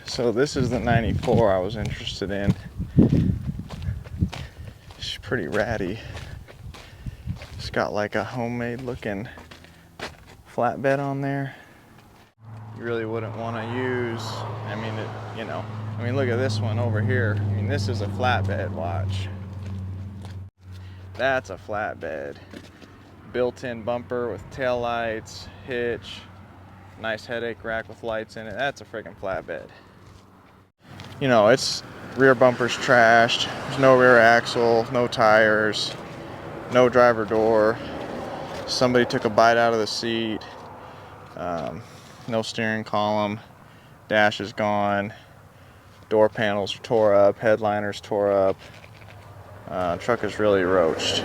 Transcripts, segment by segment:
So this is the 94 I was interested in. She's pretty ratty. It's got like a homemade looking flatbed on there. You really wouldn't want to use, I mean, look at this one over here. I mean, this is a flatbed, watch. That's a flatbed. Built-in bumper with tail lights, hitch, nice headache rack with lights in it. That's a freaking flatbed. You know, its rear bumper's trashed. There's no rear axle, no tires, no driver door. Somebody took a bite out of the seat. No steering column. Dash is gone. Door panels are tore up. Headliner's tore up. Truck is really roached.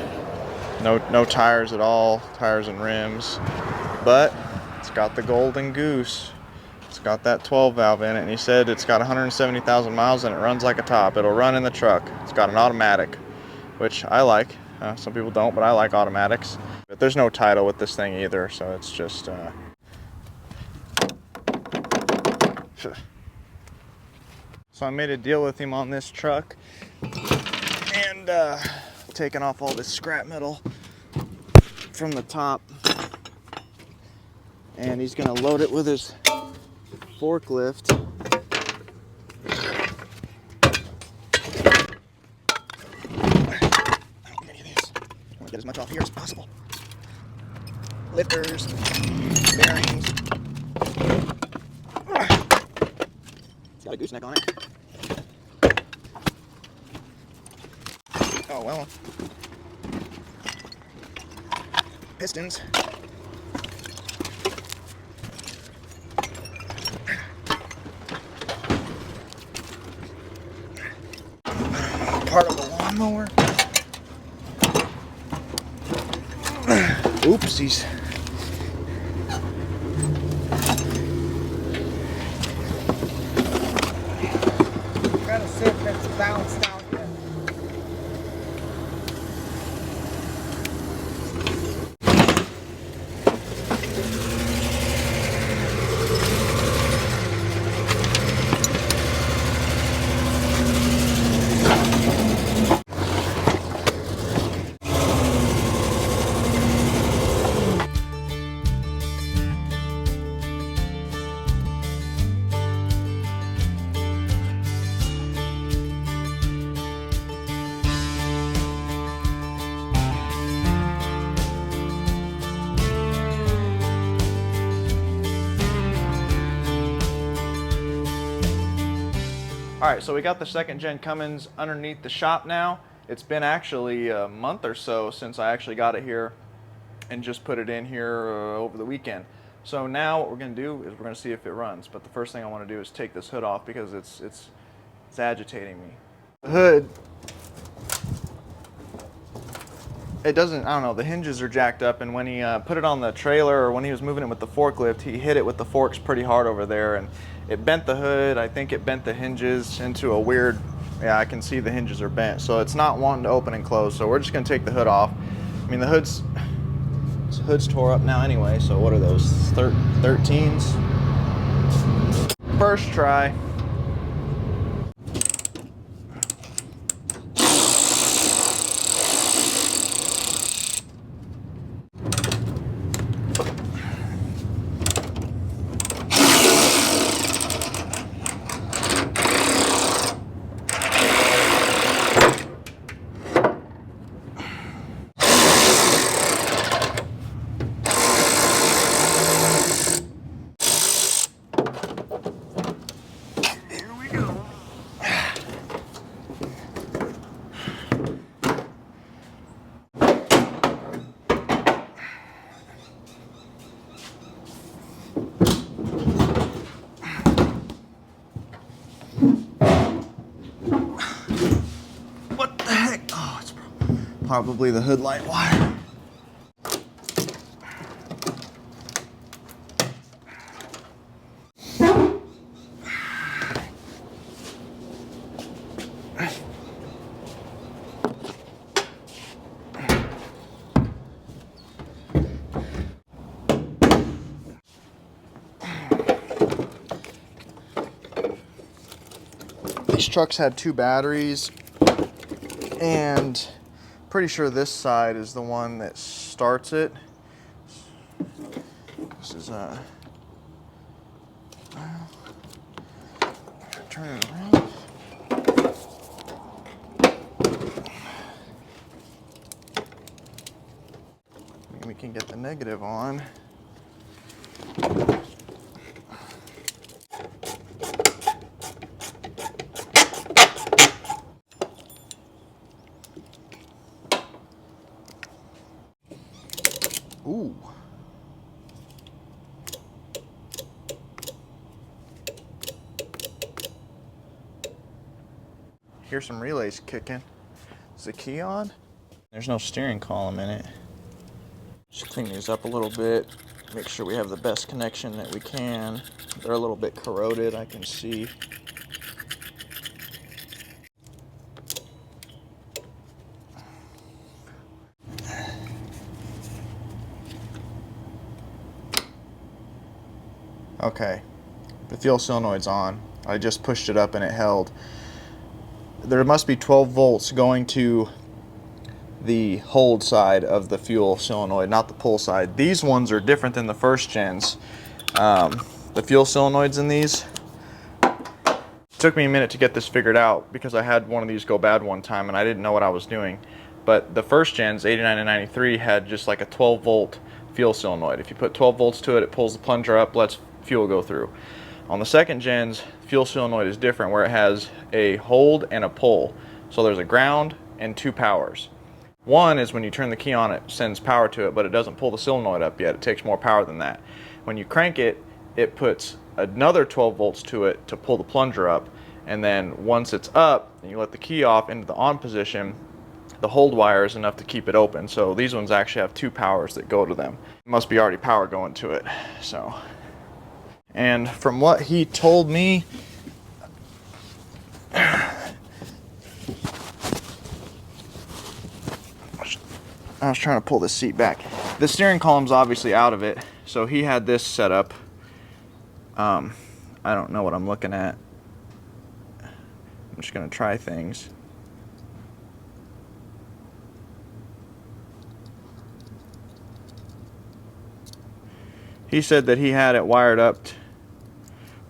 No tires at all. Tires and rims. But it's got the golden goose. It's got that 12 valve in it, and he said it's got 170,000 miles and it runs like a top. It'll run in the truck. It's got an automatic, which I like. Some people don't, but I like automatics. But there's no title with this thing either, so it's just So I made a deal with him on this truck, and taking off all this scrap metal from the top, and he's gonna load it with his forklift. Get as much off here as possible. Lifters, bearings. It's got a gooseneck on it. Oh well. Pistons. Part of the lawnmower. Oopsies. Gotta see if it's balanced out here. Alright, so we got the second gen Cummins underneath the shop now. It's been actually a month or so since I actually got it here and just put it in here over the weekend. So now what we're going to do is we're going to see if it runs. But the first thing I want to do is take this hood off because it's agitating me. The hood, it doesn't, I don't know, the hinges are jacked up, and when he put it on the trailer, or when he was moving it with the forklift, he hit it with the forks pretty hard over there, and it bent the hood. I think it bent the hinges into a weird, yeah, I can see the hinges are bent, so it's not wanting to open and close. So we're just going to take the hood off. I mean, the hood's tore up now anyway, so what are those, 13s? First try. Probably the hood light wire. These trucks had 2 batteries, and pretty sure this side is the one that starts it. This is turn it around. We can get the negative on. Ooh. Here's some relays kicking. Is the key on? There's no steering column in it. Just clean these up a little bit. Make sure we have the best connection that we can. They're a little bit corroded, I can see. Okay, the fuel solenoid's on. I just pushed it up and it held. There must be 12 volts going to the hold side of the fuel solenoid, not the pull side. These ones are different than the first gens. The fuel solenoids in these, it took me a minute to get this figured out because I had one of these go bad one time and I didn't know what I was doing. But the first gens, 89 and 93, had just like a 12 volt fuel solenoid. If you put 12 volts to it, it pulls the plunger up, lets fuel go through. On the second gens, fuel solenoid is different, where it has a hold and a pull. So there's a ground and 2 powers. One is when you turn the key on, it sends power to it, but it doesn't pull the solenoid up yet. It takes more power than that. When you crank it, it puts another 12 volts to it to pull the plunger up, and then once it's up and you let the key off into the on position, the hold wire is enough to keep it open. So these ones actually have 2 powers that go to them. It must be already power going to it. So, and from what he told me, I was trying to pull this seat back. The steering column's obviously out of it, so he had this set up. I don't know what I'm looking at. I'm just gonna try things. He said that he had it wired up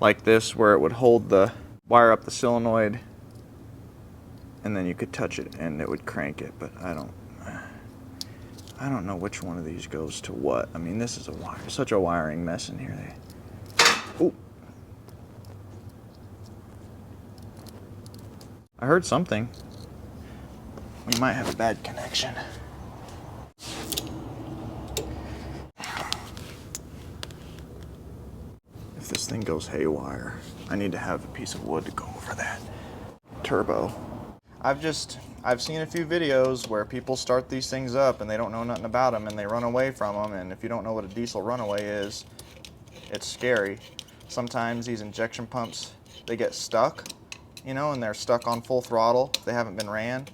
like this, where it would hold the wire up the solenoid, and then you could touch it and it would crank it, but I don't know which one of these goes to what. I mean, this is such a wiring mess in here. Ooh. I heard something. We might have a bad connection. If this thing goes haywire, I need to have a piece of wood to go over that. Turbo. I've seen a few videos where people start these things up and they don't know nothing about them and they run away from them, and if you don't know what a diesel runaway is, it's scary. Sometimes these injection pumps, they get stuck, you know, and they're stuck on full throttle. They haven't been ran.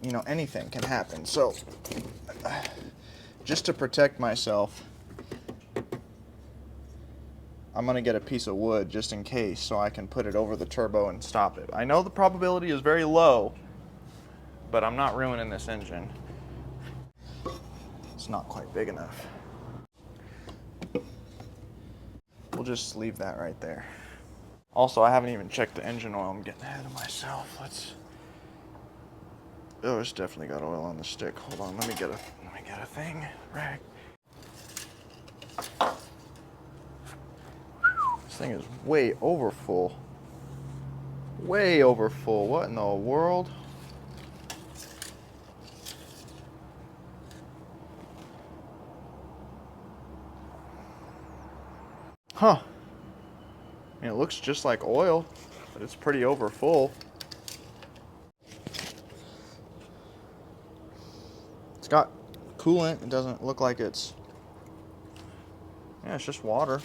You know, anything can happen. So, just to protect myself, I'm going to get a piece of wood just in case so I can put it over the turbo and stop it. I know the probability is very low, but I'm not ruining this engine. It's not quite big enough. We'll just leave that right there. Also, I haven't even checked the engine oil. I'm getting ahead of myself. Oh, it's definitely got oil on the stick. Hold on, let me get a thing. Rag. This thing is way over full. Way over full. What in the world? Huh. I mean, it looks just like oil, but it's pretty over full. It's got coolant. It doesn't look like it's... Yeah, it's just water.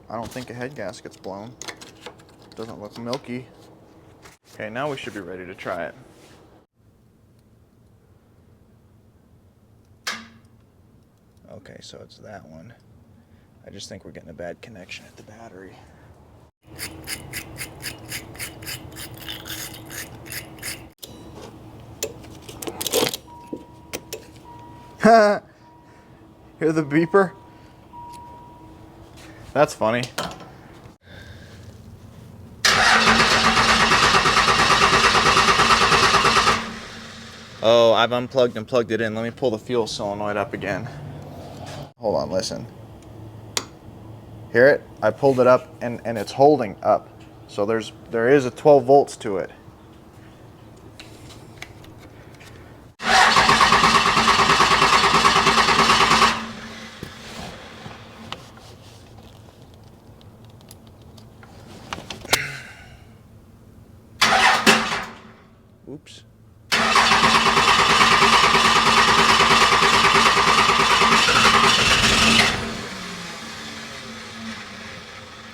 I don't think a head gasket's blown. It doesn't look milky. Okay, now we should be ready to try it. Okay, so it's that one. I just think we're getting a bad connection at the battery. Hear the beeper? That's funny. Oh, I've unplugged and plugged it in. Let me pull the fuel solenoid up again. Hold on, listen. Hear it? I pulled it up and it's holding up. So there is a 12 volts to it. Oops.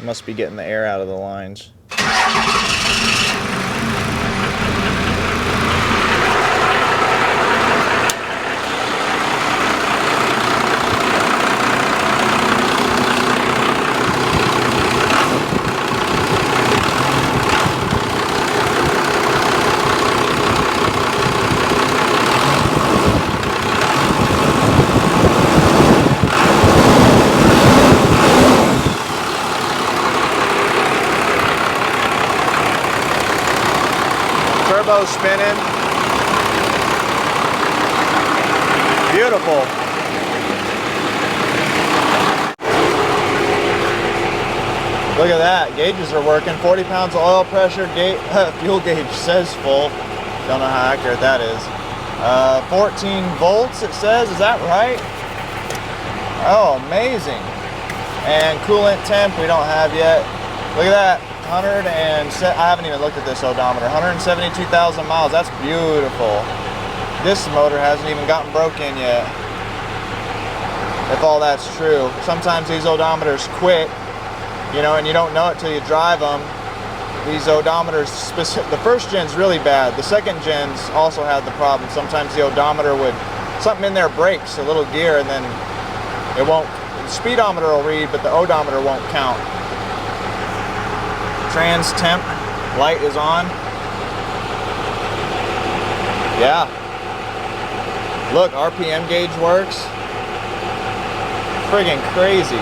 Must be getting the air out of the lines. Turbo spinning. Beautiful. Look at that. Gauges are working. 40 pounds of oil pressure. Fuel gauge says full. Don't know how accurate that is. 14 volts it says. Is that right? Oh, amazing. And coolant temp we don't have yet. Look at that. I haven't even looked at this odometer. 172,000 miles. That's beautiful. This motor hasn't even gotten broken yet. If all that's true. Sometimes these odometers quit, you know, and you don't know it till you drive them. These odometers, the first gen's really bad. The second gens also had the problem. Sometimes the odometer something in there breaks, a little gear, and then it won't, the speedometer will read, but the odometer won't count. Trans temp light is on. Yeah. Look, RPM gauge works. Friggin' crazy.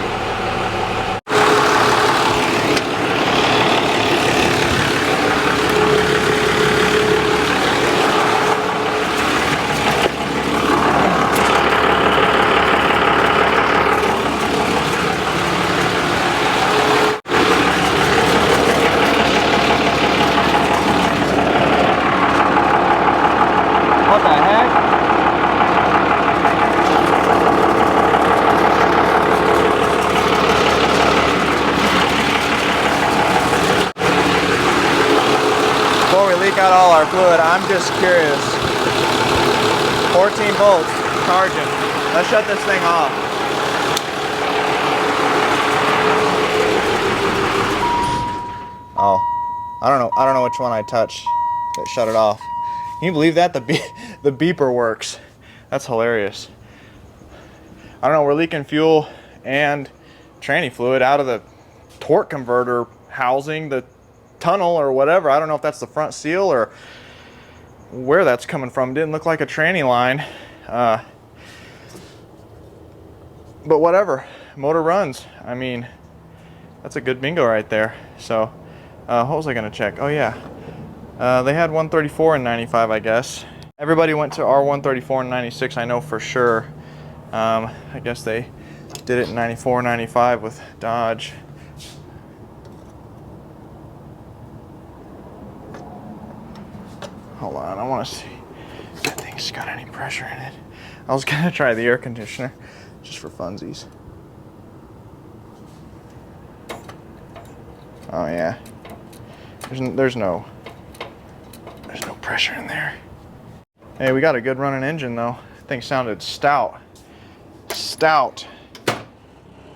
What the heck? Before we leak out all our fluid, I'm just curious. 14 volts, charging. Let's shut this thing off. Oh, I don't know which one I touched that shut it off. Can you believe that? The beeper works. That's hilarious. I don't know, we're leaking fuel and tranny fluid out of the torque converter housing, the tunnel or whatever. I don't know if that's the front seal or where that's coming from. Didn't look like a tranny line. But whatever, motor runs. I mean, that's a good bingo right there. So, what was I gonna check? Oh yeah. They had 134 and 95, I guess. Everybody went to R134 and 96, I know for sure. I guess they did it in 94, 95 with Dodge. Hold on, I want to see if that thing's got any pressure in it. I was gonna try the air conditioner, just for funsies. Oh yeah, there's no pressure in there. Hey, we got a good running engine though. That thing sounded stout. Stout.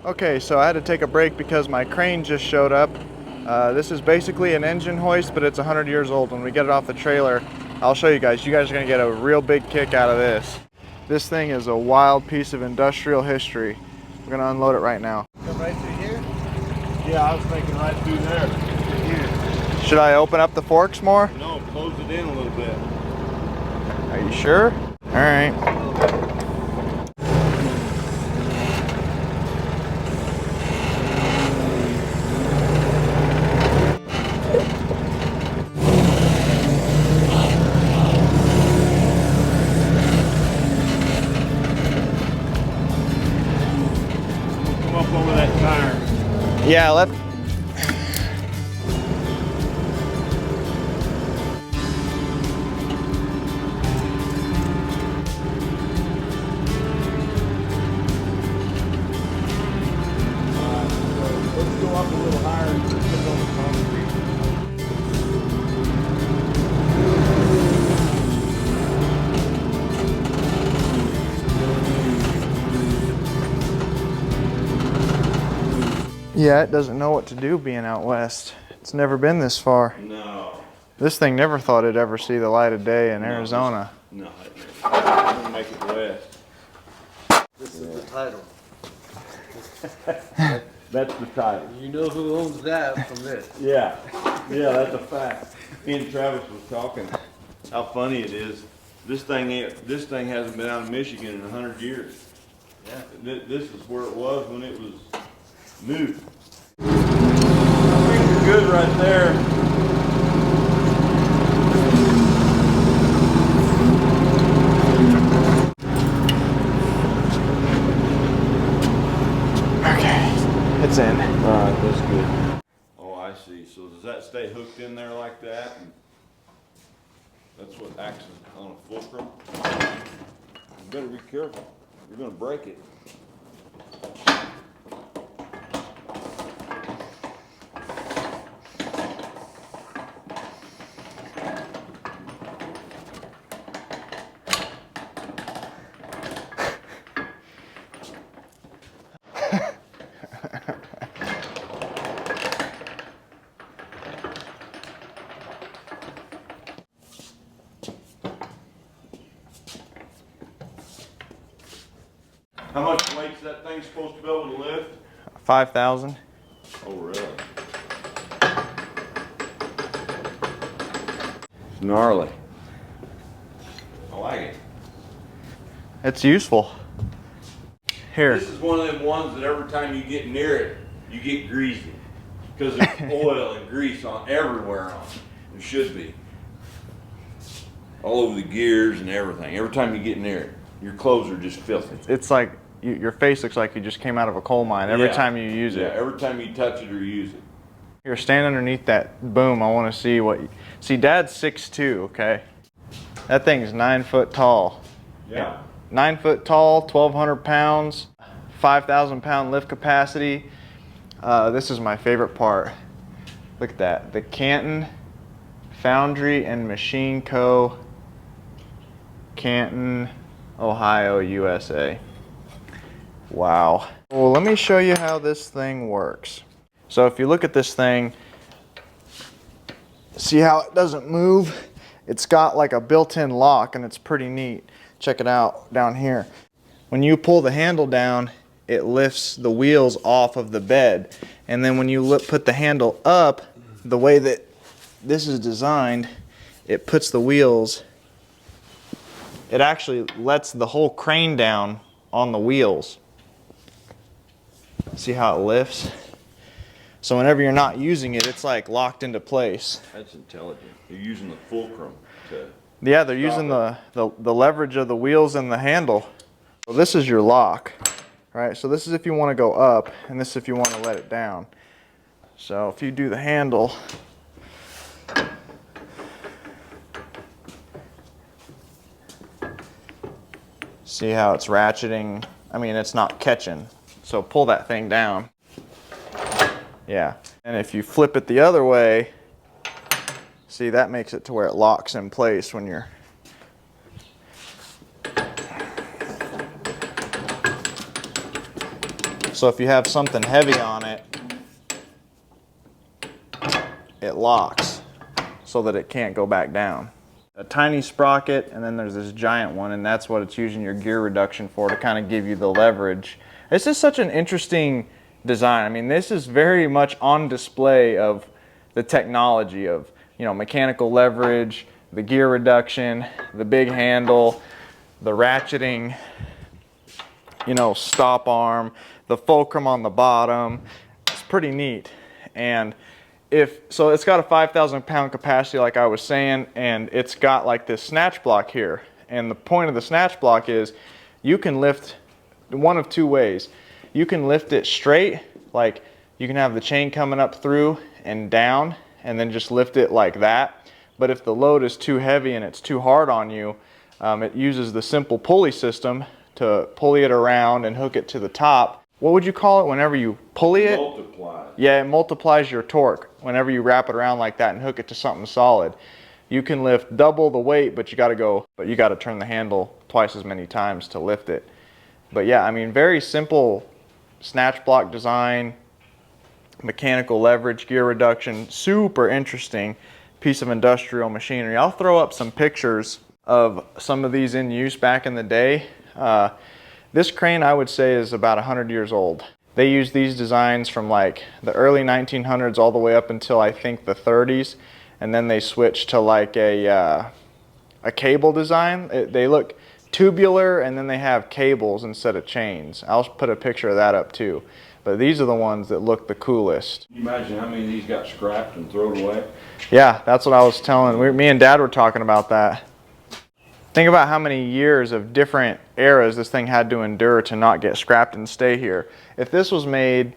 Okay, so I had to take a break because my crane just showed up. This is basically an engine hoist, but it's 100 years old. When we get it off the trailer, I'll show you guys. You guys are gonna get a real big kick out of this. This thing is a wild piece of industrial history. We're gonna unload it right now. Come right through here? Yeah, I was thinking right through there. Here. Should I open up the forks more? No, close it in a little bit. Are you sure? All right. Yeah, let. Let's go up a little higher and put it on the concrete. Yeah, it doesn't know what to do being out west. It's never been this far. No. This thing never thought it'd ever see the light of day in Arizona. No, I'm gonna make it west. This is the title. That's the title. You know who owns that from this. Yeah, yeah, that's a fact. Me and Travis was talking how funny it is. This thing hasn't been out of Michigan in 100 years. Yeah. This is where it was when it was new. I think you're good right there. Okay, it's in. All right, that's good. Oh, I see. So does that stay hooked in there like that? And that's what acts on a fulcrum. You better be careful. You're gonna break it. How much weight's that thing supposed to be able to lift? 5,000. Oh, really? It's gnarly. I like it. It's useful. Here. This is one of them ones that every time you get near it, you get greasy. Because there's oil and grease on everywhere on it. It should be. All over the gears and everything. Every time you get near it, your clothes are just filthy. It's like your face looks like you just came out of a coal mine every Yeah. time you use it. Yeah, every time you touch it or use it. Here, stand underneath that boom. I want to see what. See, Dad's 6'2", okay? That thing's 9 foot tall. Yeah. 9 foot tall, 1,200 pounds, 5,000 pound lift capacity. This is my favorite part. Look at that. The Canton Foundry and Machine Co. Canton, Ohio, USA. Wow. Well, let me show you how this thing works. So if you look at this thing, see how it doesn't move? It's got like a built-in lock and it's pretty neat. Check it out down here. When you pull the handle down, it lifts the wheels off of the bed. And then when you put the handle up, the way that this is designed, it puts the wheels, it actually lets the whole crane down on the wheels. See how it lifts? So whenever you're not using it, it's like locked into place. That's intelligent. You're using the fulcrum to... Yeah, they're using the leverage of the wheels and the handle. So this is your lock, right? So this is if you want to go up, and this is if you want to let it down. So if you do the handle, see how it's ratcheting? I mean, it's not catching. So pull that thing down. Yeah. And if you flip it the other way, see, that makes it to where it locks in place when you're... So if you have something heavy on it, it locks so that it can't go back down. A tiny sprocket, and then there's this giant one, and that's what it's using your gear reduction for, to kind of give you the leverage. This is such an interesting design. I mean, this is very much on display of the technology of, you know, mechanical leverage, the gear reduction, the big handle, the ratcheting, you know, stop arm, the fulcrum on the bottom. It's pretty neat. And so it's got a 5,000 pound capacity like I was saying, and it's got like this snatch block here. And the point of the snatch block is you can lift one of two ways. You can lift it straight, like you can have the chain coming up through and down and then just lift it like that. But if the load is too heavy and it's too hard on you, it uses the simple pulley system to pulley it around and hook it to the top. What would you call it whenever you pulley it? Multiply. Yeah, it multiplies your torque whenever you wrap it around like that and hook it to something solid. You can lift double the weight, but you got to turn the handle twice as many times to lift it. But yeah, I mean, very simple snatch block design, mechanical leverage, gear reduction, super interesting piece of industrial machinery. I'll throw up some pictures of some of these in use back in the day. This crane, I would say, is about 100 years old. They use these designs from like the early 1900s all the way up until I think the 30s, and then they switched to like a cable design. They look tubular, and then they have cables instead of chains. I'll put a picture of that up too. But these are the ones that look the coolest. Can you imagine how many of these got scrapped and thrown away? Yeah, that's what I was telling. Me and Dad were talking about that. Think about how many years of different eras this thing had to endure to not get scrapped and stay here. If this was made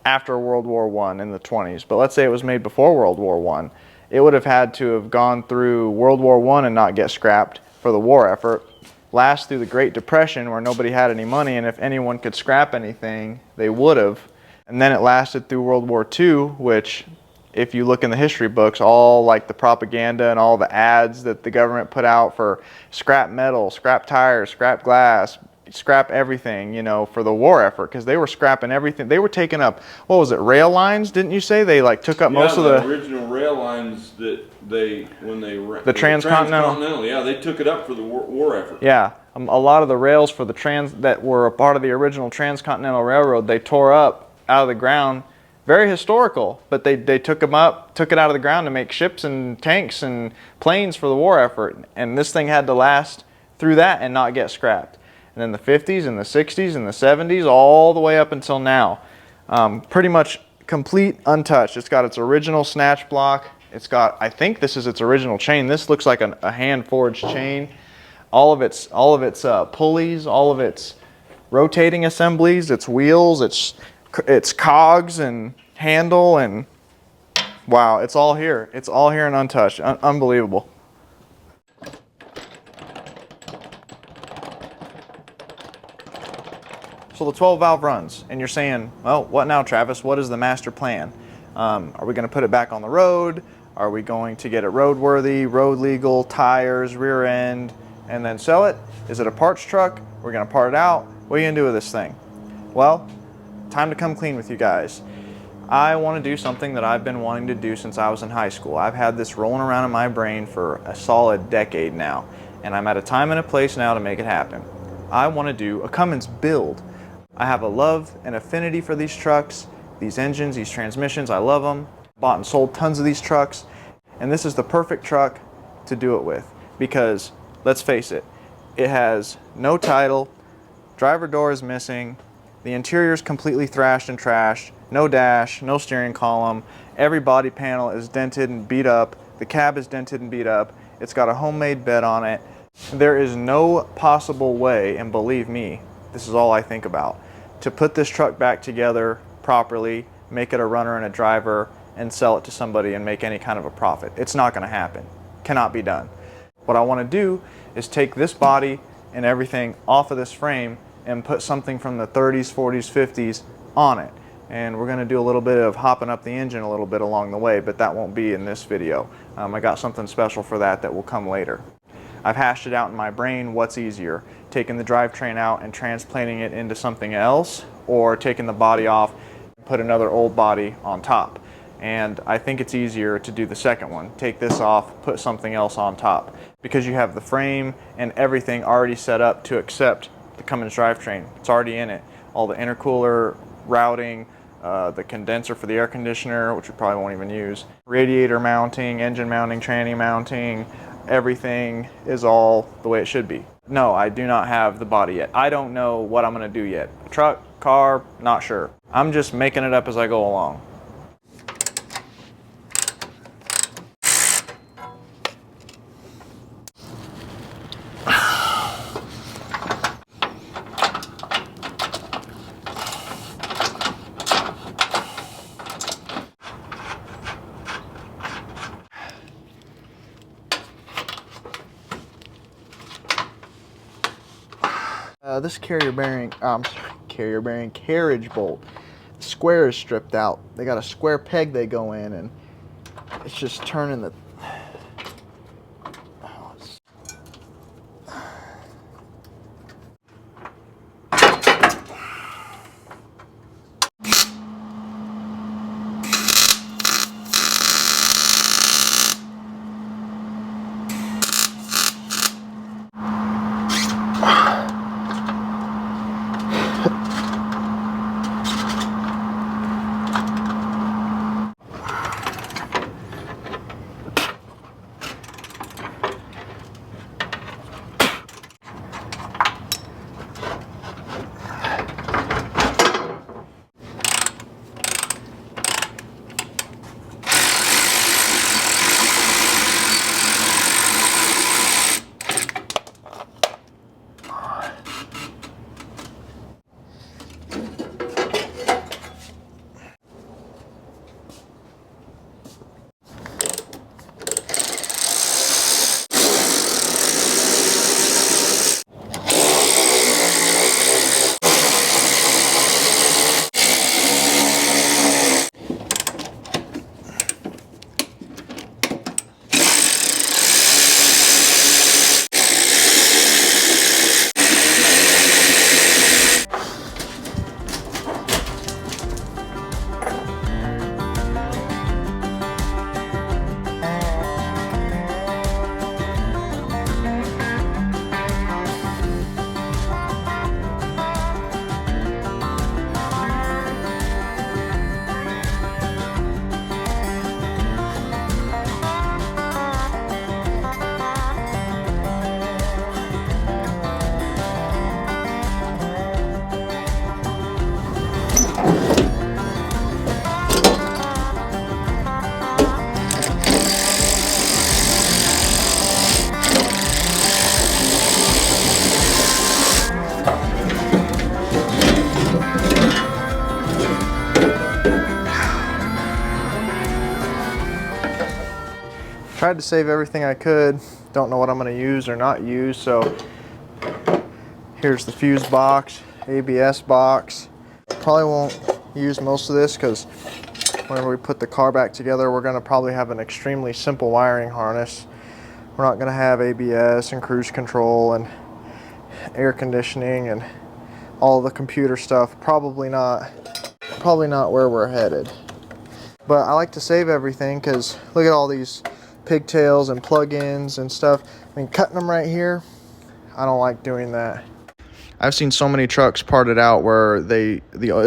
after World War I in the 20s, but let's say it was made before World War I, it would have had to have gone through World War I and not get scrapped for the war effort, last through the Great Depression where nobody had any money, and if anyone could scrap anything, they would have. And then it lasted through World War II, which, if you look in the history books, all like the propaganda and all the ads that the government put out for scrap metal, scrap tires, scrap glass, scrap everything, you know, for the war effort, because they were scrapping everything. They were taking up, what was it, rail lines? Didn't you say they like took up most of the original rail lines that when they ran the transcontinental? Yeah, they took it up for the war effort. Yeah, a lot of the rails for the that were a part of the original transcontinental railroad, they tore up out of the ground. Very historical, but they took them up, took it out of the ground to make ships and tanks and planes for the war effort. And this thing had to last through that and not get scrapped. And in the 50s and the 60s and the 70s, all the way up until now, pretty much complete untouched. It's got its original snatch block. It's got, I think this is its original chain. This looks like a hand forged chain. All of its pulleys, all of its rotating assemblies, its wheels, its cogs and handle, and wow, it's all here. It's all here and untouched. Unbelievable. So the 12 valve runs, and you're saying, well, what now, Travis? What is the master plan? Are we going to put it back on the road? Are we going to get it roadworthy, road legal, tires, rear end, and then sell it? Is it a parts truck? We're going to part it out. What are you going to do with this thing? Well, time to come clean with you guys. I want to do something that I've been wanting to do since I was in high school. I've had this rolling around in my brain for a solid decade now, and I'm at a time and a place now to make it happen. I want to do a Cummins build. I have a love and affinity for these trucks, these engines, these transmissions. I love them. Bought and sold tons of these trucks, and this is the perfect truck to do it with, because let's face it, it has no title, driver door is missing, the interior is completely thrashed and trashed, no dash, no steering column, every body panel is dented and beat up, the cab is dented and beat up, it's got a homemade bed on it. There is no possible way, and believe me, this is all I think about, to put this truck back together properly, make it a runner and a driver, and sell it to somebody and make any kind of a profit. It's not going to happen. Cannot be done. What I want to do is take this body and everything off of this frame and put something from the 30s, 40s, 50s on it. And we're going to do a little bit of hopping up the engine a little bit along the way, but that won't be in this video. I got something special for that will come later. I've hashed it out in my brain, what's easier, taking the drivetrain out and transplanting it into something else, or taking the body off and put another old body on top. And I think it's easier to do the second one. Take this off, put something else on top, because you have the frame and everything already set up to accept the Cummins drivetrain. It's already in it. All the intercooler routing, the condenser for the air conditioner, which we probably won't even use, radiator mounting, engine mounting, tranny mounting, everything is all the way it should be. No, I do not have the body yet. I don't know what I'm going to do yet. Truck, car, not sure. I'm just making it up as I go along. This carriage bolt square is stripped out. They got a square peg they go in, and it's just turning the. Tried to save everything I could. Don't know what I'm going to use or not use, so here's the fuse box, ABS box. Probably won't use most of this because whenever we put the car back together, we're going to probably have an extremely simple wiring harness. We're not going to have ABS and cruise control and air conditioning and all the computer stuff. Probably not where we're headed. But I like to save everything because look at all these pigtails and plug-ins and stuff. I mean, cutting them right here, I don't like doing that. I've seen so many trucks parted out where it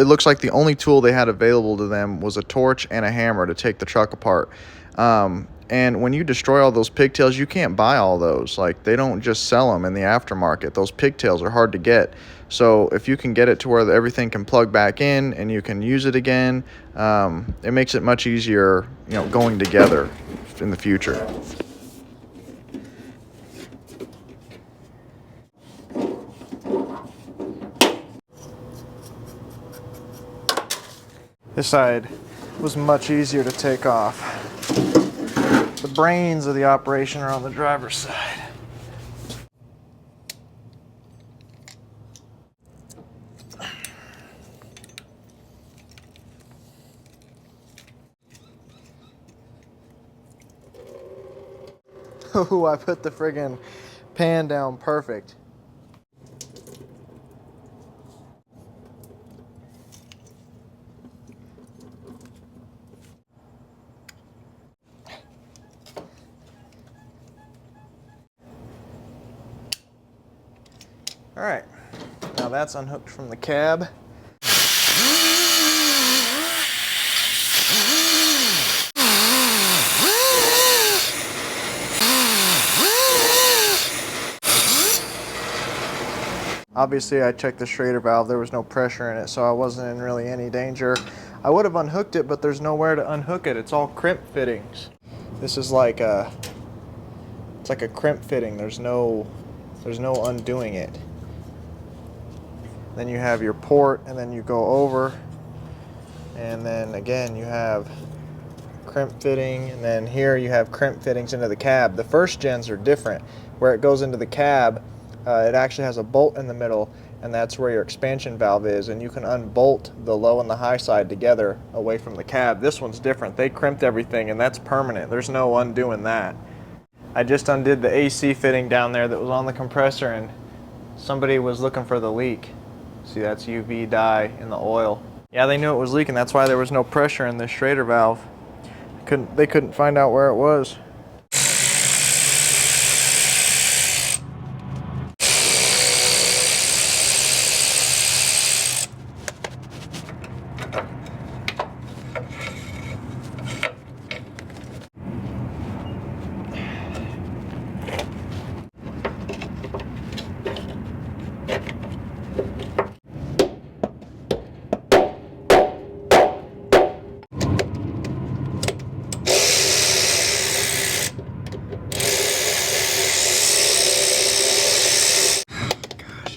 looks like the only tool they had available to them was a torch and a hammer to take the truck apart. And when you destroy all those pigtails, you can't buy all those. Like, they don't just sell them in the aftermarket. Those pigtails are hard to get. So if you can get it to where everything can plug back in and you can use it again, it makes it much easier, going together in the future. This side was much easier to take off. The brains of the operation are on the driver's side. Oh, I put the friggin' pan down perfect. All right, now that's unhooked from the cab. Obviously, I checked the Schrader valve. There was no pressure in it, so I wasn't in really any danger. I would have unhooked it, but there's nowhere to unhook it. It's all crimp fittings. This is like it's like a crimp fitting. There's no undoing it. Then you have your port, and then you go over, and then again you have crimp fitting, and then here you have crimp fittings into the cab. The first gens are different. Where it goes into the cab, it actually has a bolt in the middle, and that's where your expansion valve is, and you can unbolt the low and the high side together away from the cab. This one's different. They crimped everything, and that's permanent. There's no undoing that. I just undid the AC fitting down there that was on the compressor, and somebody was looking for the leak. See, that's UV dye in the oil. Yeah, they knew it was leaking. That's why there was no pressure in this Schrader valve. They couldn't find out where it was.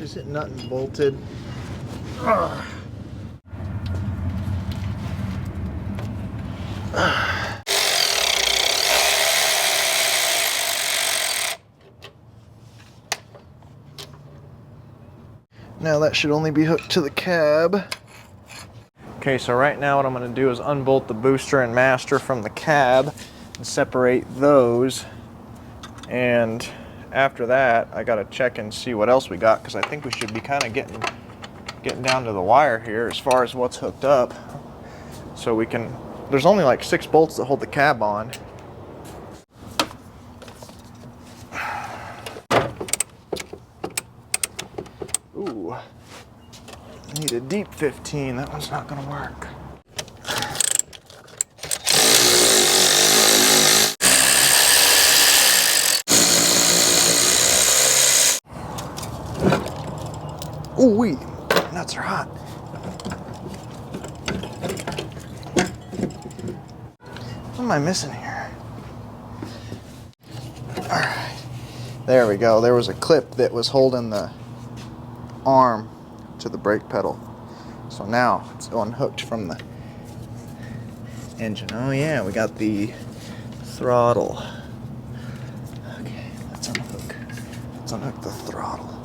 Is it nut and bolted? Ugh. Now that should only be hooked to the cab. Okay, so right now what I'm going to do is unbolt the booster and master from the cab and separate those, and after that, I gotta check and see what else we got, because I think we should be kind of getting down to the wire here as far as what's hooked up. So we can, there's only like 6 bolts that hold the cab on. Ooh, need a deep 15. That one's not gonna work. Ooh wee, nuts are hot. What am I missing here? Alright, there we go. There was a clip that was holding the arm to the brake pedal. So now it's unhooked from the engine. Oh yeah, we got the throttle. Okay, let's unhook the throttle.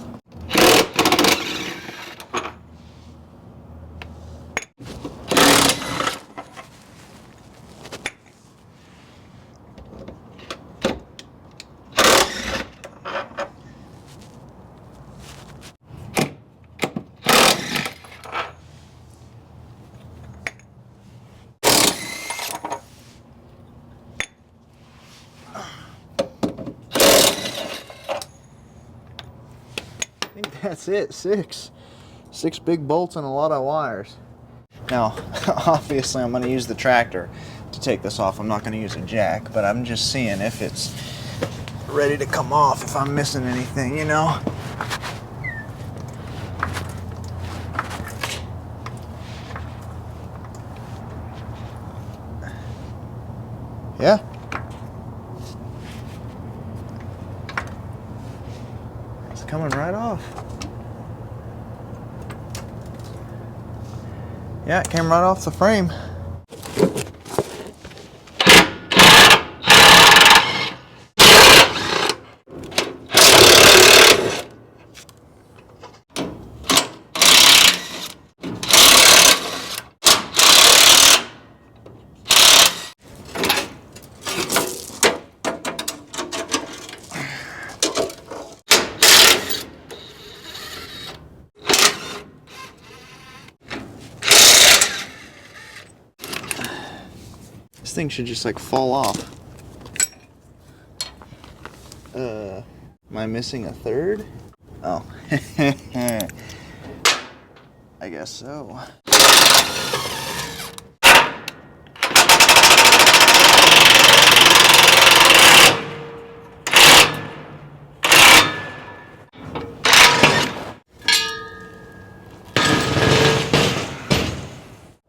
I think that's it. 6 big bolts and a lot of wires. Now, obviously I'm going to use the tractor to take this off. I'm not going to use a jack, but I'm just seeing if it's ready to come off, if I'm missing anything, you know? Yeah. It's coming right off. Yeah, it came right off the frame. This thing should just like fall off. Am I missing a third? Oh. I guess so.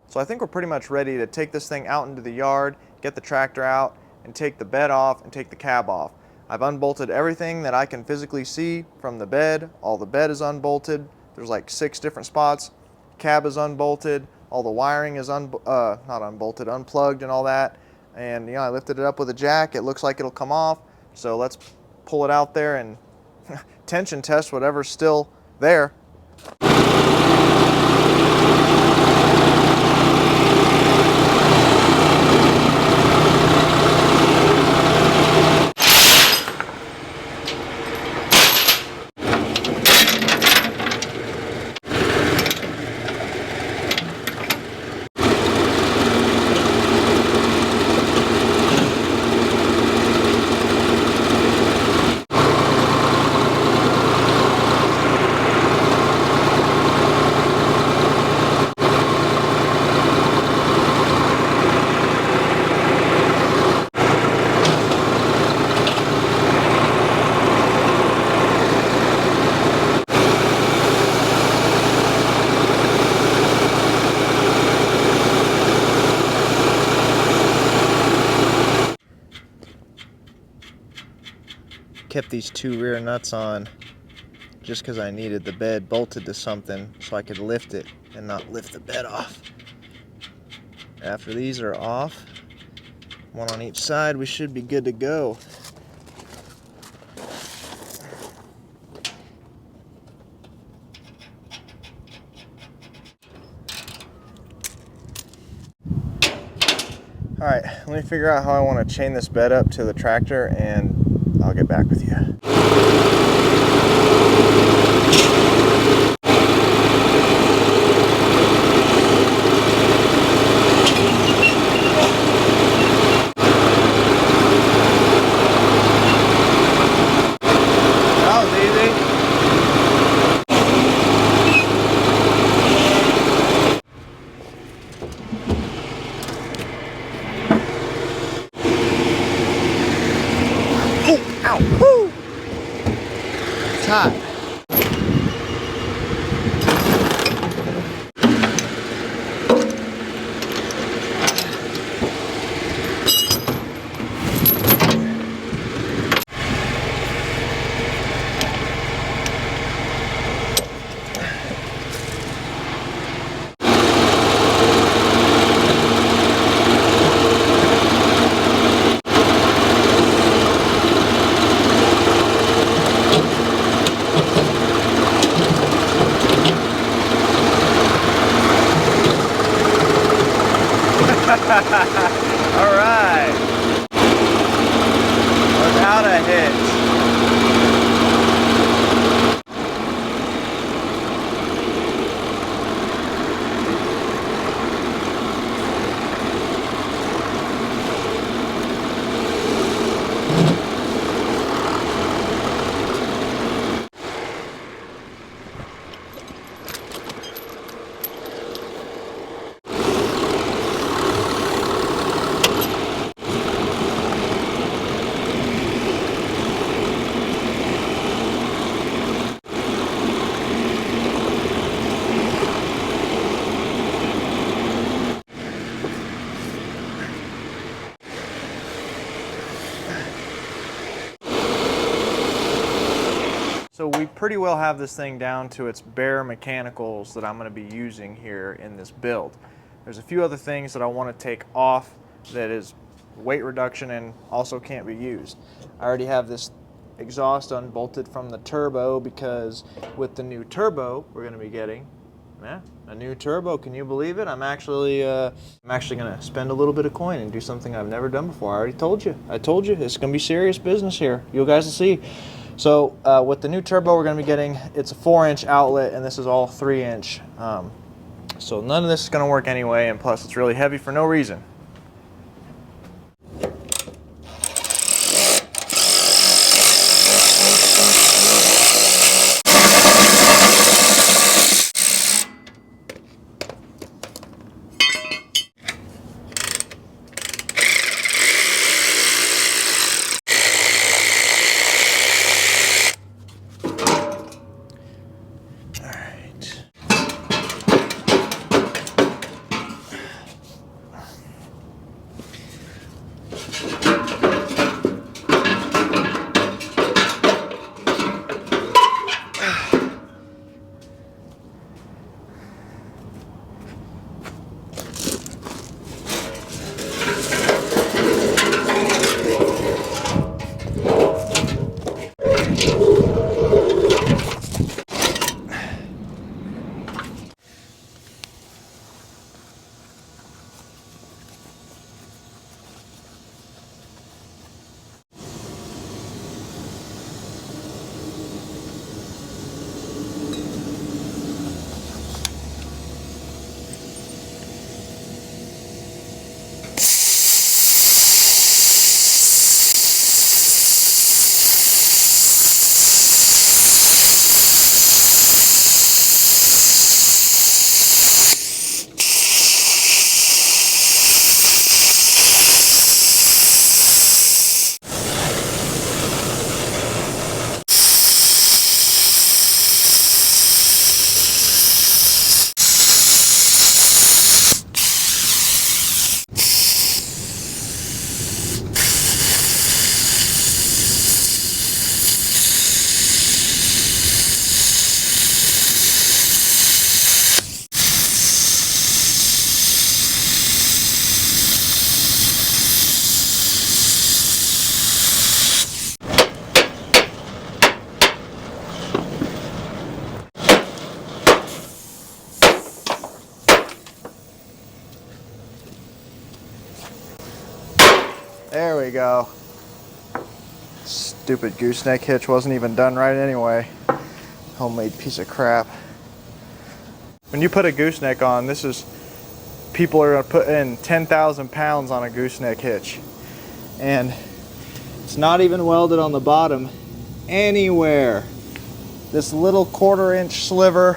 So I think we're pretty much ready to take this thing out into the yard, get the tractor out, and take the bed off and take the cab off. I've unbolted everything that I can physically see from the bed. All the bed is unbolted. There's like 6 different spots. Cab is unbolted. All the wiring is not unbolted, unplugged and all that. And I lifted it up with a jack. It looks like it'll come off. So let's pull it out there and tension test whatever's still there. kept these 2 rear nuts on just because I needed the bed bolted to something so I could lift it and not lift the bed off. After these are off, one on each side, we should be good to go. All right, let me figure out how I want to chain this bed up to the tractor and I'll get back with you. Ow! Woo! It's hot. All right. Without a hitch. So we pretty well have this thing down to its bare mechanicals that I'm going to be using here in this build. There's a few other things that I want to take off that is weight reduction and also can't be used. I already have this exhaust unbolted from the turbo because with the new turbo we're going to be getting a new turbo. Can you believe it? I'm actually going to spend a little bit of coin and do something I've never done before. I already told you. I told you it's going to be serious business here. You guys will see. So with the new turbo we're going to be getting, it's a 4-inch outlet and this is all 3-inch. So none of this is going to work anyway, and plus it's really heavy for no reason. Stupid gooseneck hitch wasn't even done right anyway. Homemade piece of crap. When you put a gooseneck on, people are gonna put in 10,000 pounds on a gooseneck hitch. And it's not even welded on the bottom anywhere. This little 1/4-inch sliver,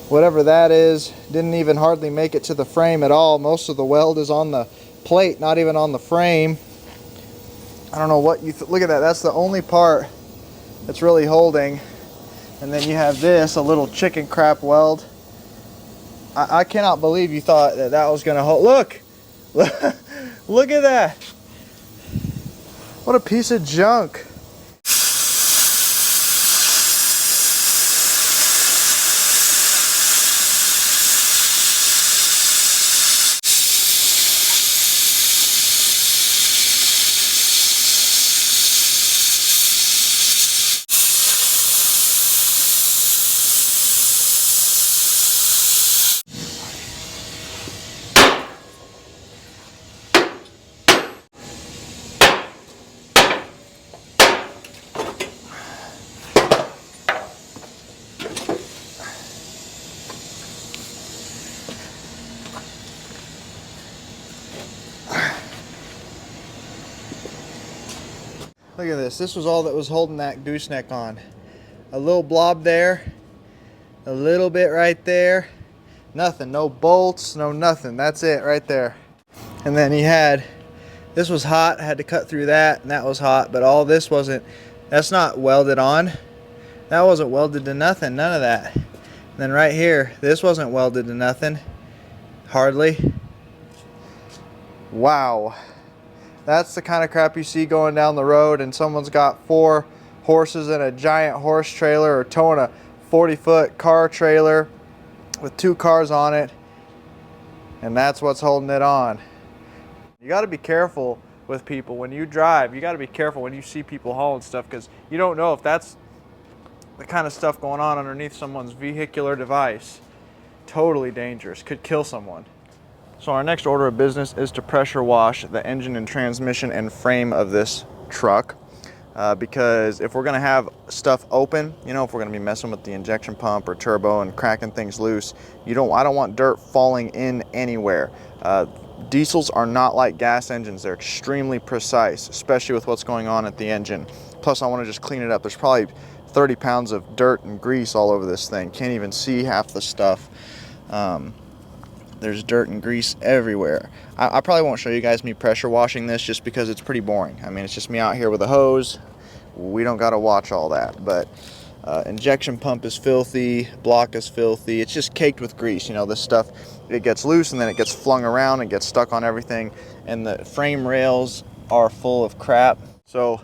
whatever that is, didn't even hardly make it to the frame at all. Most of the weld is on the plate, not even on the frame. I don't know what you look at that. That's the only part that's really holding. And then you have this, a little chicken crap weld. I cannot believe you thought that that was going to hold. Look! Look at that! What a piece of junk. Look at this. This was all that was holding that gooseneck on. A little blob there, a little bit right there. Nothing, no bolts, no nothing. That's it right there. And then he had, this was hot, I had to cut through that, and that was hot, but all this wasn't, that's not welded on. That wasn't welded to nothing, none of that. And then right here, this wasn't welded to nothing, hardly. Wow. That's the kind of crap you see going down the road and someone's got 4 horses and a giant horse trailer, or towing a 40-foot car trailer with 2 cars on it, and that's what's holding it on. You got to be careful with people when you drive. You got to be careful when you see people hauling stuff, because you don't know if that's the kind of stuff going on underneath someone's vehicular device. Totally dangerous, could kill someone. So our next order of business is to pressure wash the engine and transmission and frame of this truck, because if we're going to have stuff open, you know, if we're going to be messing with the injection pump or turbo and cracking things loose, I don't want dirt falling in anywhere. Diesels are not like gas engines. They're extremely precise, especially with what's going on at the engine. Plus, I want to just clean it up. There's probably 30 pounds of dirt and grease all over this thing. Can't even see half the stuff. There's dirt and grease everywhere. I probably won't show you guys me pressure washing this just because it's pretty boring. I mean, it's just me out here with a hose. We don't got to watch all that. But injection pump is filthy, block is filthy. It's just caked with grease. You know, this stuff, it gets loose and then it gets flung around and gets stuck on everything. And the frame rails are full of crap. So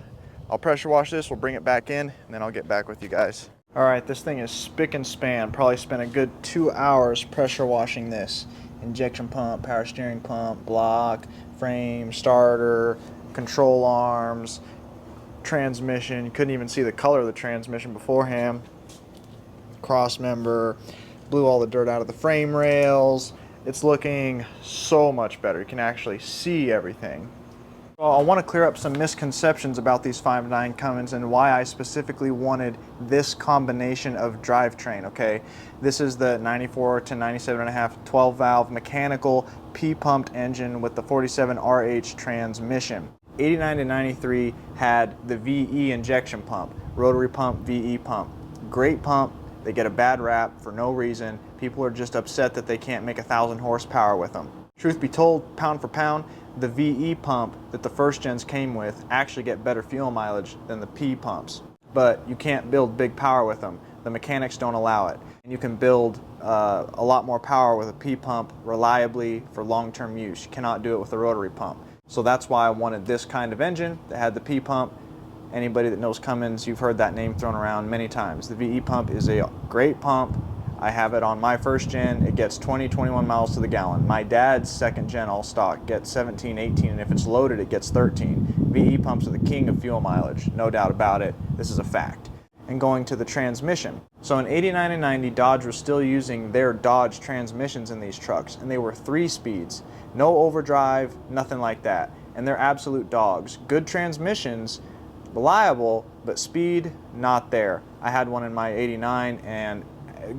I'll pressure wash this, we'll bring it back in, and then I'll get back with you guys. All right, this thing is spick and span. Probably spent a good 2 hours pressure washing this. Injection pump, power steering pump, block, frame, starter, control arms, transmission. You couldn't even see the color of the transmission beforehand. Cross member, blew all the dirt out of the frame rails. It's looking so much better. You can actually see everything. Well, I want to clear up some misconceptions about these 5.9 Cummins and why I specifically wanted this combination of drivetrain, okay? This is the 94 to 97.5 12-valve mechanical P-pumped engine with the 47 RH transmission. 89 to 93 had the VE injection pump, rotary pump, VE pump. Great pump. They get a bad rap for no reason. People are just upset that they can't make 1,000 horsepower with them. Truth be told, pound for pound, the VE pump that the first gens came with actually get better fuel mileage than the P pumps. But you can't build big power with them. The mechanics don't allow it. And you can build a lot more power with a P pump reliably for long-term use. You cannot do it with a rotary pump. So that's why I wanted this kind of engine that had the P pump. Anybody that knows Cummins, you've heard that name thrown around many times. The VE pump is a great pump. I have it on my first gen. It gets 20-21 miles to the gallon. My dad's second gen all stock gets 17-18, and if it's loaded, it gets 13. VE pumps are the king of fuel mileage, no doubt about it. This is a fact. And going to the transmission. So in 89 and 90, Dodge was still using their Dodge transmissions in these trucks, and they were 3 speeds. No overdrive, nothing like that. and they're absolute dogs. Good transmissions, reliable, but speed, not there. I had one in my 89, and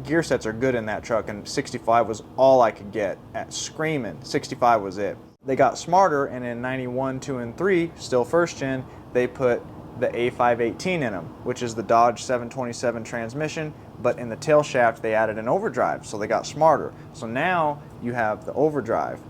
gear sets are good in that truck, and 65 was all I could get at screaming. 65 was it. They got smarter, and in 91, 2, and 3, still first gen, they put the A518 in them, which is the Dodge 727 transmission, but in the tail shaft they added an overdrive, so they got smarter. So now you have the overdrive,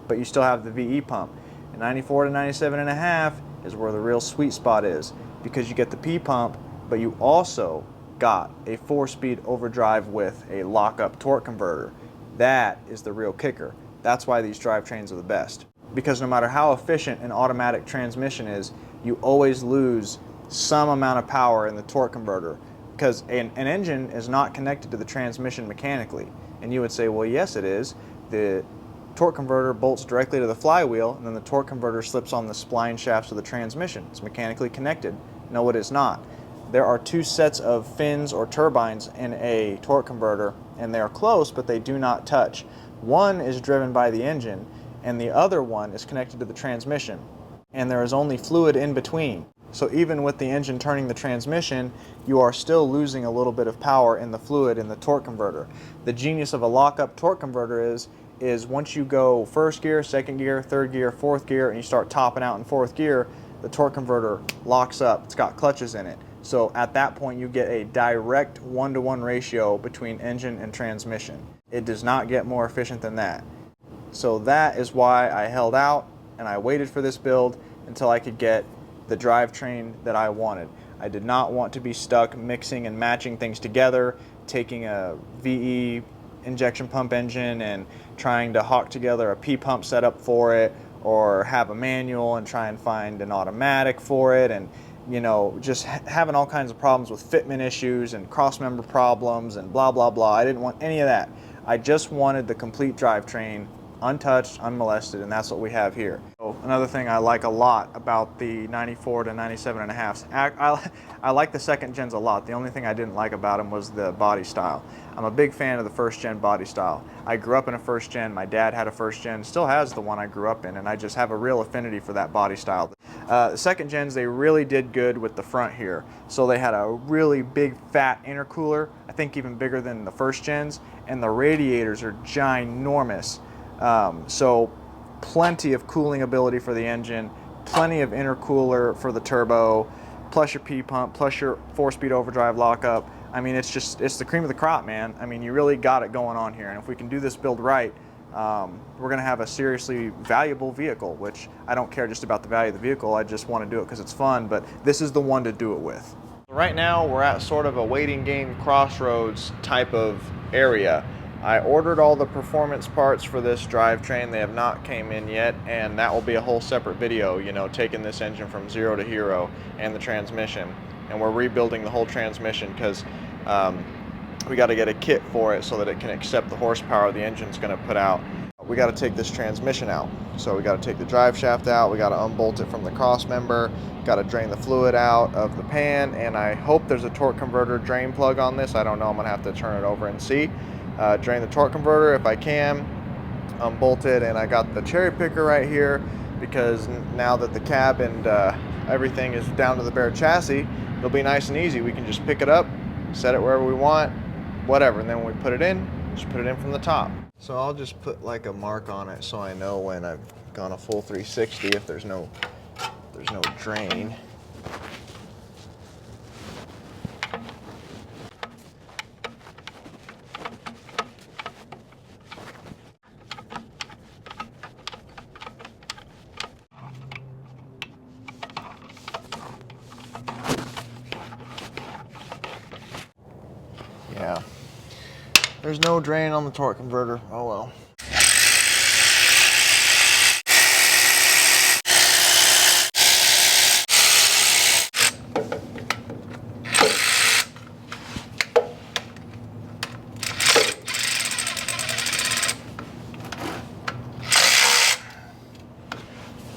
but you still have the VE pump. And 94 to 97.5 is where the real sweet spot is, because you get the P pump, but you also got a 4-speed overdrive with a lockup torque converter. That is the real kicker. That's why these drivetrains are the best. Because no matter how efficient an automatic transmission is, you always lose some amount of power in the torque converter, because an engine is not connected to the transmission mechanically. And you would say, well, yes it is. The torque converter bolts directly to the flywheel, and then the torque converter slips on the spline shafts of the transmission. It's mechanically connected. No, it is not. There are 2 sets of fins or turbines in a torque converter, and they are close, but they do not touch. One is driven by the engine, and the other one is connected to the transmission. And there is only fluid in between. So even with the engine turning the transmission, you are still losing a little bit of power in the fluid in the torque converter. The genius of a lockup torque converter is once you go first gear, second gear, third gear, fourth gear, and you start topping out in fourth gear, the torque converter locks up. It's got clutches in it. So at that point you get a direct 1-to-1 ratio between engine and transmission. It does not get more efficient than that. So that is why I held out and I waited for this build until I could get the drivetrain that I wanted. I did not want to be stuck mixing and matching things together, taking a VE injection pump engine and trying to hawk together a P pump setup for it, or have a manual and try and find an automatic for it, and just having all kinds of problems with fitment issues and cross member problems and blah blah blah. I didn't want any of that. I just wanted the complete drivetrain, untouched, unmolested, and that's what we have here. So another thing I like a lot about the 94 to 97.5s, I like the second gens a lot. The only thing I didn't like about them was the body style. I'm a big fan of the first gen body style. I grew up in a first gen, my dad had a first gen, still has the one I grew up in, and I just have a real affinity for that body style. The second gens, they really did good with the front here. So they had a really big fat intercooler, I think even bigger than the first gens, and the radiators are ginormous. So plenty of cooling ability for the engine, plenty of intercooler for the turbo, plus your P pump, plus your 4-speed overdrive lockup. I mean, it's the cream of the crop, man. I mean, you really got it going on here. And if we can do this build right, we're going to have a seriously valuable vehicle, which I don't care just about the value of the vehicle. I just want to do it because it's fun, but this is the one to do it with. Right now, we're at sort of a waiting game crossroads type of area. I ordered all the performance parts for this drivetrain. They have not came in yet, and that will be a whole separate video, taking this engine from 0 to hero and the transmission. And we're rebuilding the whole transmission because we got to get a kit for it so that it can accept the horsepower the engine's going to put out. We got to take this transmission out. So we got to take the drive shaft out, we got to unbolt it from the cross member, got to drain the fluid out of the pan, and I hope there's a torque converter drain plug on this. I don't know, I'm going to have to turn it over and see. Drain the torque converter if I can, unbolt it, and I got the cherry picker right here because now that the cab and everything is down to the bare chassis, it'll be nice and easy. We can just pick it up, set it wherever we want, whatever, and then when we put it in, just put it in from the top. So I'll just put like a mark on it so I know when I've gone a full 360 if there's no drain. Yeah, there's no drain on the torque converter. Oh well.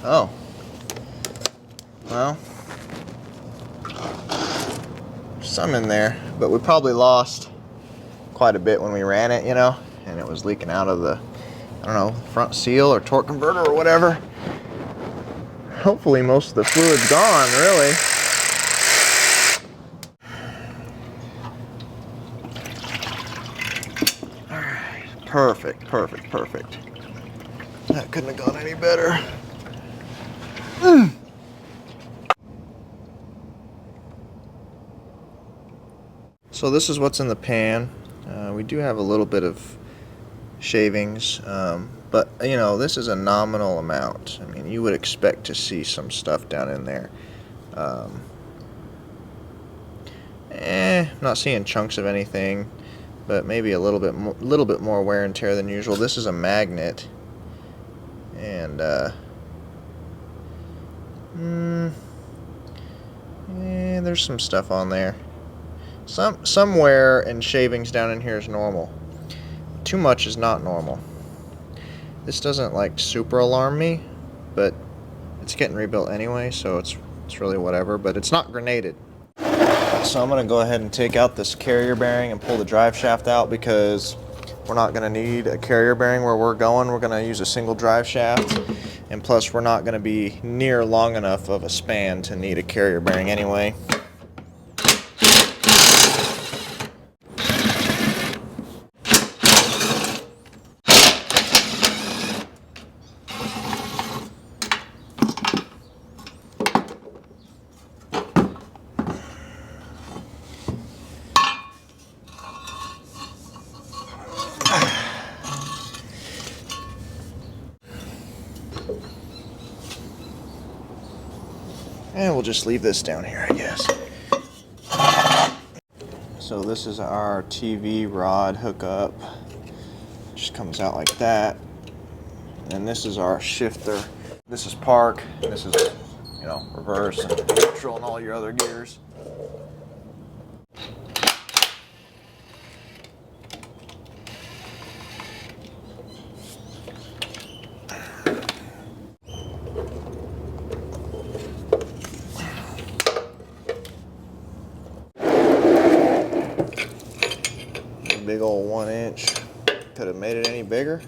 Oh, well, there's some in there, but we probably lost quite a bit when we ran it, and it was leaking out of the, I don't know, front seal or torque converter or whatever. hopefully most of the fluid's gone, really. Alright, perfect, perfect, perfect. That couldn't have gone any better. So this is what's in the pan. We do have a little bit of shavings, but you know, this is a nominal amount. I mean, you would expect to see some stuff down in there. Not seeing chunks of anything, but maybe a little bit more wear and tear than usual. This is a magnet, and there's some stuff on there. Some wear and shavings down in here is normal. Too much is not normal. This doesn't like super alarm me, but it's getting rebuilt anyway, so it's really whatever, but it's not grenaded. So I'm gonna go ahead and take out this carrier bearing and pull the drive shaft out, because we're not gonna need a carrier bearing where we're going. We're gonna use a single drive shaft, and plus we're not gonna be near long enough of a span to need a carrier bearing anyway. And we'll just leave this down here, I guess. So this is our TV rod hookup. Just comes out like that. And this is our shifter. This is park. This is, you know, reverse and neutral and all your other gears. Big old 1 inch. Could have made it any bigger.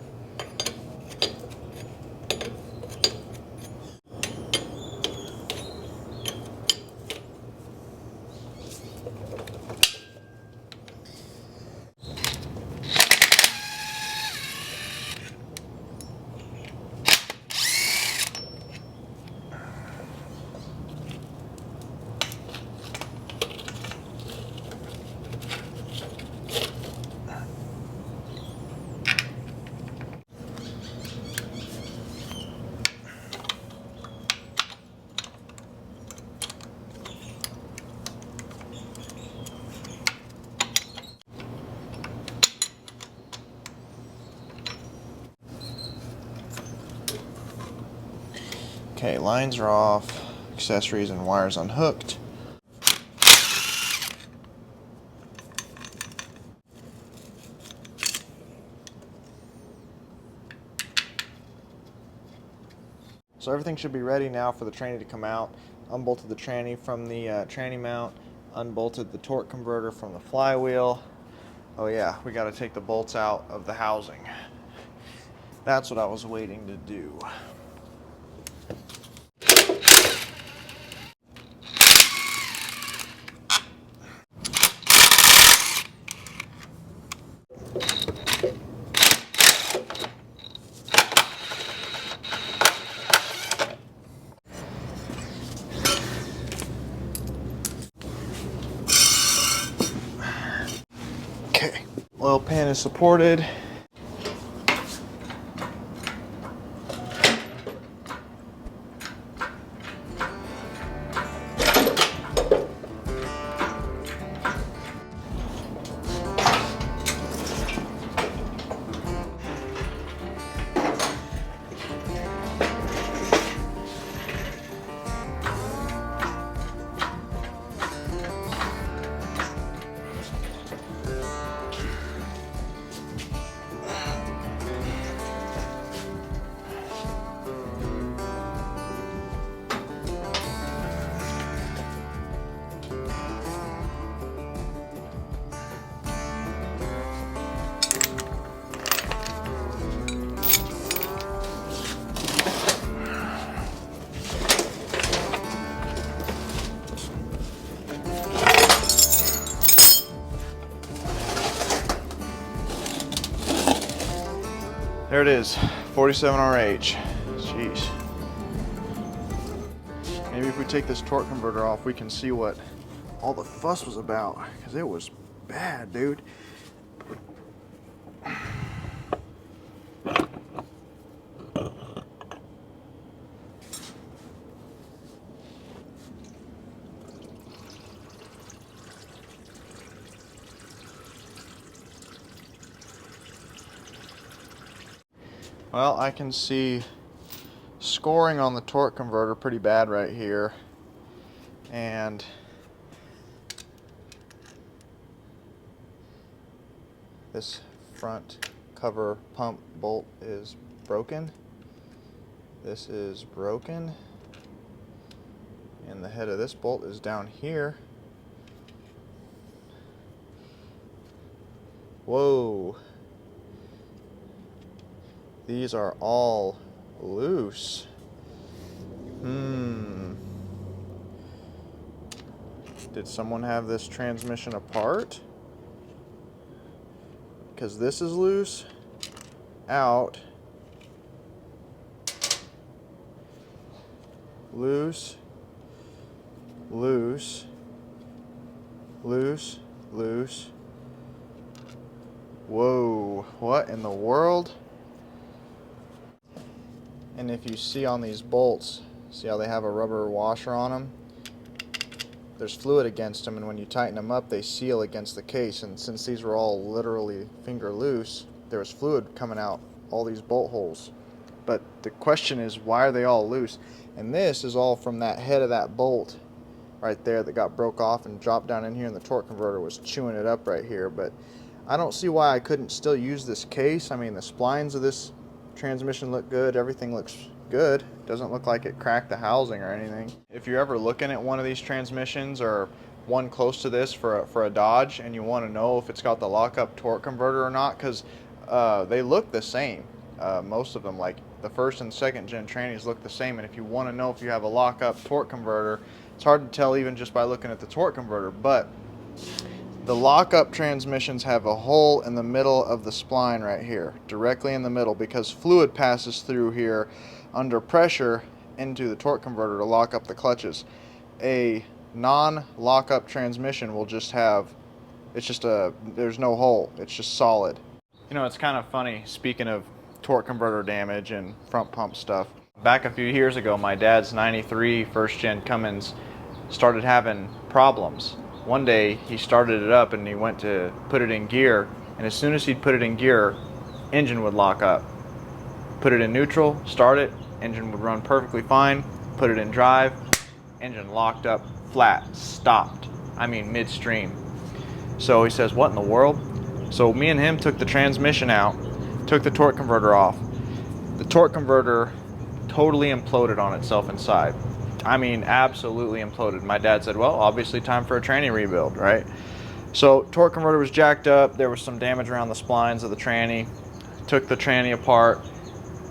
Okay, lines are off, accessories and wires unhooked. So everything should be ready now for the tranny to come out. Unbolted the tranny from the tranny mount, unbolted the torque converter from the flywheel. Oh yeah, we got to take the bolts out of the housing. That's what I was waiting to do. Okay, oil pan is supported. There it is, 47RH. Jeez. Maybe if we take this torque converter off, we can see what all the fuss was about, because it was bad, dude. Well, I can see scoring on the torque converter pretty bad right here, and this front cover pump bolt is broken. This is broken, and the head of this bolt is down here. Whoa. These are all loose. Did someone have this transmission apart? Because this is loose, out, loose, loose, loose, loose. Whoa, what in the world? And if you see on these bolts, see how they have a rubber washer on them? There's fluid against them, and when you tighten them up, they seal against the case. And since these were all literally finger loose, there was fluid coming out all these bolt holes. But the question is, why are they all loose? And this is all from that head of that bolt right there that got broke off and dropped down in here, and the torque converter was chewing it up right here. But I don't see why I couldn't still use this case. I mean, the splines of this transmission look good, everything looks good. Doesn't look like it cracked the housing or anything. If you're ever looking at one of these transmissions or one close to this for a Dodge, and you want to know if it's got the lockup torque converter or not, because they look the same. Most of them, like the first and second gen trannies, look the same. And if you want to know if you have a lockup torque converter, it's hard to tell even just by looking at the torque converter. But the lockup transmissions have a hole in the middle of the spline right here, directly in the middle, because fluid passes through here under pressure into the torque converter to lock up the clutches. A non-lockup transmission will just have, there's no hole, it's just solid. You know, it's kind of funny, speaking of torque converter damage and front pump stuff. Back a few years ago, my dad's 93 first gen Cummins started having problems. One day he started it up and he went to put it in gear, and as soon as he'd put it in gear, engine would lock up. Put it in neutral, start it, engine would run perfectly fine. Put it in drive, engine locked up flat, stopped. I mean midstream. So he says, what in the world? So me and him took the transmission out, took the torque converter off. The torque converter totally imploded on itself inside. I mean, absolutely imploded. My dad said, well, obviously time for a tranny rebuild, right? So torque converter was jacked up. There was some damage around the splines of the tranny. Took the tranny apart.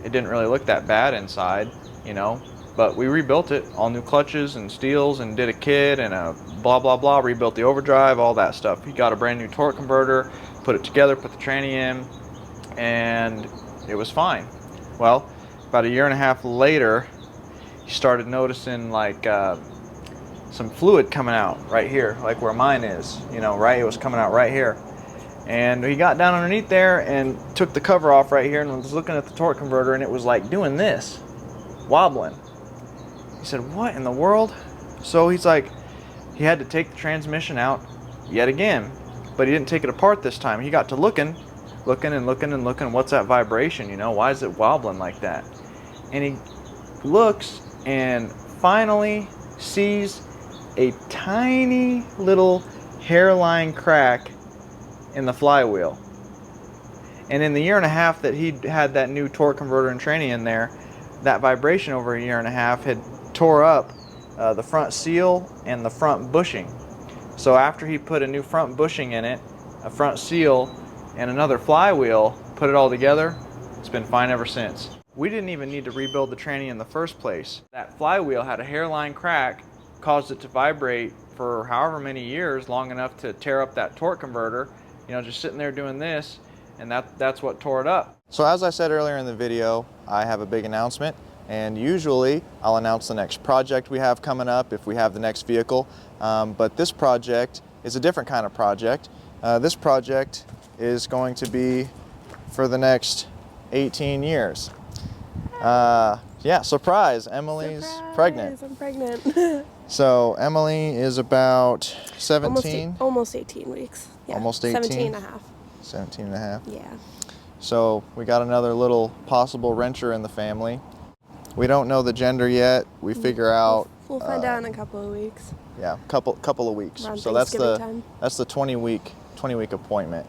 It didn't really look that bad inside, you know, but we rebuilt it, all new clutches and steels, and did a kit and a blah, blah, blah, rebuilt the overdrive, all that stuff. He got a brand new torque converter, put it together, put the tranny in, and it was fine. Well, about a year and a half later, he started noticing like some fluid coming out right here, like where mine is, you know, right? It was coming out right here. And he got down underneath there and took the cover off right here and was looking at the torque converter, and it was like doing this, wobbling. He said, what in the world? So he's like, he had to take the transmission out yet again, but he didn't take it apart this time. He got to looking and looking and looking. What's that vibration? You know, why is it wobbling like that? And he looks and finally sees a tiny little hairline crack in the flywheel. And in the year and a half that he'd had that new torque converter and tranny in there, that vibration over a year and a half had tore up the front seal and the front bushing. So after he put a new front bushing in it, a front seal, and another flywheel, put it all together, it's been fine ever since. We didn't even need to rebuild the tranny in the first place. That flywheel had a hairline crack, caused it to vibrate for however many years, long enough to tear up that torque converter. You know, just sitting there doing this, and that's what tore it up. So as I said earlier in the video, I have a big announcement, and usually I'll announce the next project we have coming up if we have the next vehicle, but this project is a different kind of project. This project is going to be for the next 18 years. Yeah, surprise, Emily's pregnant. I'm pregnant. So Emily is about 17? Almost 18 weeks. Yeah. Almost 18? 17 and a half. 17 and a half. Yeah. So we got another little possible renter in the family. We don't know the gender yet. We figure out. We'll find out in a couple of weeks. Yeah, couple of weeks. Around So that's Thanksgiving the time. 20-week appointment.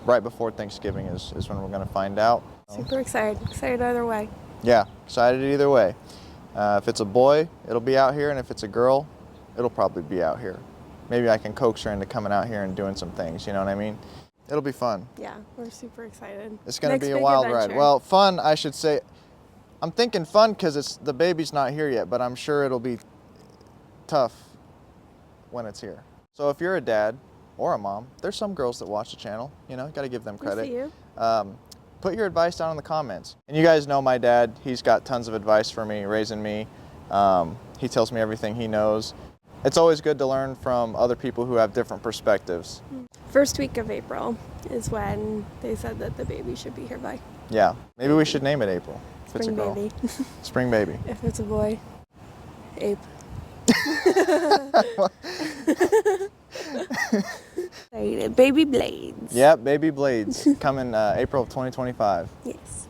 Right before Thanksgiving is when we're going to find out. Super excited. Excited either way. Yeah, excited either way. If it's a boy, it'll be out here, and if it's a girl, it'll probably be out here. Maybe I can coax her into coming out here and doing some things, you know what I mean? It'll be fun. Yeah, we're super excited. It's going to Next be a big wild adventure. ride. Well, fun, I should say. I'm thinking fun because the baby's not here yet, but I'm sure it'll be tough when it's here. So if you're a dad or a mom, there's some girls that watch the channel, you know, got to give them We credit. see you. Put your advice down in the comments. And you guys know my dad, he's got tons of advice for me, raising me. He tells me everything he knows. It's always good to learn from other people who have different perspectives. First week of April is when they said that the baby should be here by. Yeah, maybe we should name it April. If it's a Spring girl. baby. Spring baby. If it's a boy, Ape. Excited. Baby Blades. Yep, baby blades coming April of 2025. Yes.